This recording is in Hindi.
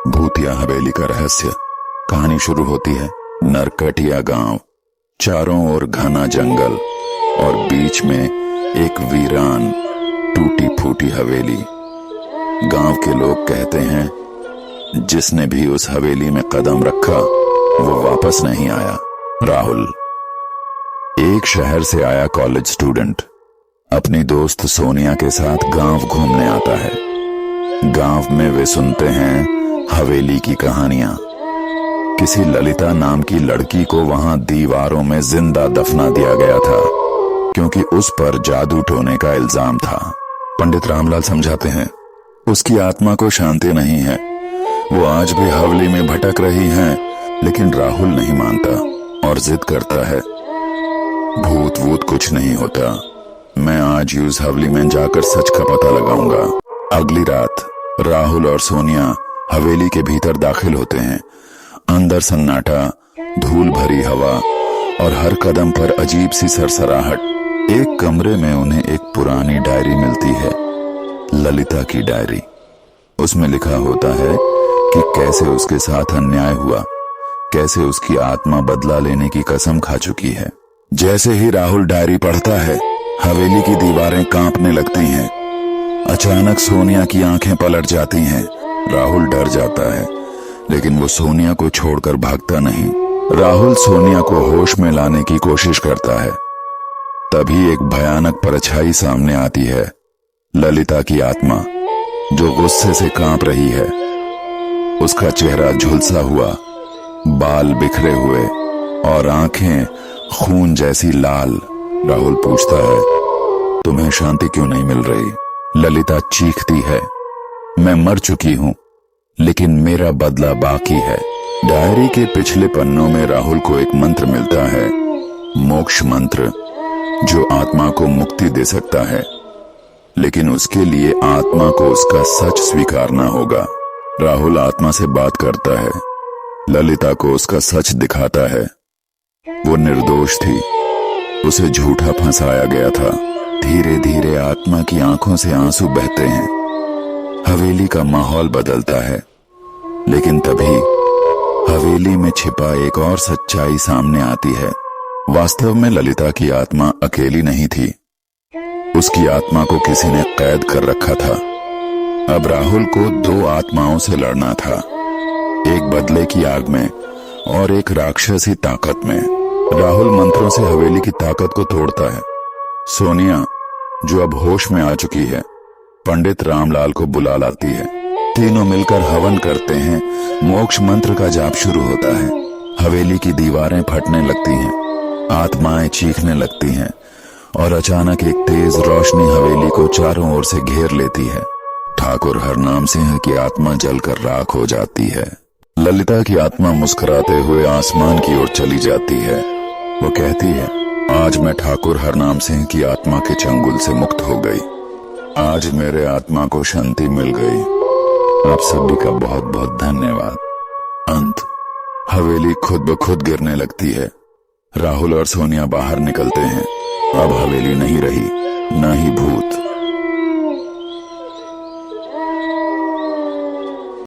भूतिया हवेली का रहस्य। कहानी शुरू होती है नरकटिया गांव। चारों ओर घना जंगल और बीच में एक वीरान टूटी फूटी हवेली। गांव के लोग कहते हैं जिसने भी उस हवेली में कदम रखा वो वापस नहीं आया। राहुल एक शहर से आया कॉलेज स्टूडेंट अपनी दोस्त सोनिया के साथ गांव घूमने आता है। गांव में वे सुनते हैं हवेली की कहानियां। किसी ललिता नाम की लड़की को वहां दीवारों में जिंदा दफना दिया गया था क्योंकि उस पर जादू टोने का इल्जाम था। पंडित रामलाल समझाते हैं उसकी आत्मा को शांति नहीं है, वो आज भी हवेली में भटक रही है। लेकिन राहुल नहीं मानता और जिद करता है भूत वूत कुछ नहीं होता, मैं आज उस हवेली में जाकर सच का पता लगाऊंगा। अगली रात राहुल और सोनिया हवेली के भीतर दाखिल होते हैं। अंदर सन्नाटा, धूल भरी हवा और हर कदम पर अजीब सी सरसराहट। एक कमरे में उन्हें एक पुरानी डायरी मिलती है, ललिता की डायरी। उसमें लिखा होता है कि कैसे उसके साथ अन्याय हुआ, कैसे उसकी आत्मा बदला लेने की कसम खा चुकी है। जैसे ही राहुल डायरी पढ़ता है हवेली की दीवारें कांपने लगती हैं। अचानक सोनिया की आंखें पलट जाती हैं। राहुल डर जाता है लेकिन वो सोनिया को छोड़कर भागता नहीं। राहुल सोनिया को होश में लाने की कोशिश करता है। तभी एक भयानक परछाई सामने आती है, ललिता की आत्मा जो गुस्से से कांप रही है। उसका चेहरा झुलसा हुआ, बाल बिखरे हुए और आंखें खून जैसी लाल। राहुल पूछता है तुम्हें शांति क्यों नहीं मिल रही? ललिता चीखती है मैं मर चुकी हूं लेकिन मेरा बदला बाकी है। डायरी के पिछले पन्नों में राहुल को एक मंत्र मिलता है, मोक्ष मंत्र, जो आत्मा को मुक्ति दे सकता है। लेकिन उसके लिए आत्मा को उसका सच स्वीकारना होगा। राहुल आत्मा से बात करता है, ललिता को उसका सच दिखाता है। वो निर्दोष थी, उसे झूठा फंसाया गया था। धीरे धीरे आत्मा की आंखों से आंसू बहते हैं। हवेली का माहौल बदलता है। लेकिन तभी हवेली में छिपा एक और सच्चाई सामने आती है। वास्तव में ललिता की आत्मा अकेली नहीं थी, उसकी आत्मा को किसी ने कैद कर रखा था। अब राहुल को दो आत्माओं से लड़ना था, एक बदले की आग में और एक राक्षसी ताकत में। राहुल मंत्रों से हवेली की ताकत को तोड़ता है। सोनिया जो अब होश में आ चुकी है पंडित रामलाल को बुला लाती है। तीनों मिलकर हवन करते हैं। मोक्ष मंत्र का जाप शुरू होता है। हवेली की दीवारें फटने लगती हैं, आत्माएं चीखने लगती हैं और अचानक एक तेज रोशनी हवेली को चारों ओर से घेर लेती है। ठाकुर हरनाम सिंह की आत्मा जलकर राख हो जाती है। ललिता की आत्मा मुस्कुराते हुए आसमान की ओर चली जाती है। वो कहती है आज मैं ठाकुर हरनाम सिंह की आत्मा के चंगुल से मुक्त हो गई। आज मेरे आत्मा को शांति मिल गई। आप सभी का बहुत बहुत धन्यवाद। अंत हवेली खुद ब खुद गिरने लगती है। राहुल और सोनिया बाहर निकलते हैं। अब हवेली नहीं रही, न ही भूत।